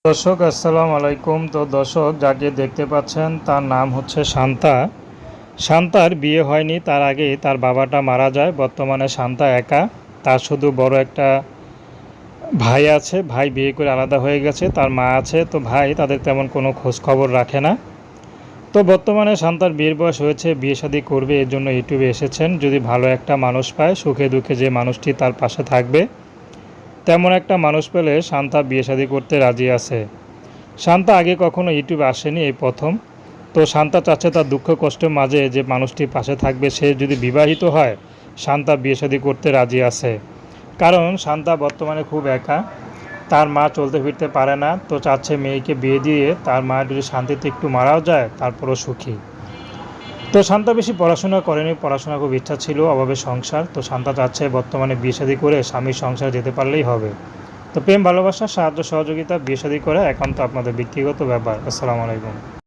দর্শক আসসালামু আলাইকুম। তো দর্শক যাকে দেখতে পাচ্ছেন তার নাম হচ্ছে শান্তা। শান্তার বিয়ে হয়নি, তার আগেই তার বাবাটা মারা যায়। বর্তমানে শান্তা একা, তার শুধু বড় একটা ভাই আছে, ভাই বিয়ে করে আলাদা হয়ে গেছে, তার মা আছে। তো ভাই তাদের তেমন কোনো খোঁজ খবর রাখে না। তো বর্তমানে শান্তার বিয়ের বয়স হয়েছে, বিয়ে শাদী করবে, এর জন্য ইউটিউবে এসেছেন। যদি ভালো একটা মানুষ পায়, সুখে দুঃখে যে মানুষটি তার পাশে থাকবে, তেমন একটা মানুষ পেলে শান্তা বিয়ে শাদী করতে রাজি আছে। শান্তা আগে কখনো ইউটিউবে আসেনি, এই প্রথম। তো শান্তা চাচ্ছে তার দুঃখ কষ্টের মাঝে যে মানুষটি পাশে থাকবে, সে যদি বিবাহিত হয়, শান্তা বিয়ে শাদী করতে রাজি আছে। কারণ শান্তা বর্তমানে খুব একা, তার মা চলতে ফিরতে পারে না। তো চাচ্ছে মেয়েকে বিয়ে দিয়ে তার মা যদি শান্তিতে একটু মারাও যায়, তারপরও সুখী। তো শান্তা বেশি পড়াশোনা করেনি, পড়াশোনা খুব ইচ্ছা ছিল, অভাবে সংসার। তো শান্তা চাচ্ছে বর্তমানে বিয়ে শাদী করে স্বামীর সংসার যেতে পারলেই হবে। তো প্রেম ভালোবাসা সাহায্য সহযোগিতা বিয়ে শাদী করা একান্ত আপনাদের ব্যক্তিগত ব্যাপার। আসসালামু আলাইকুম।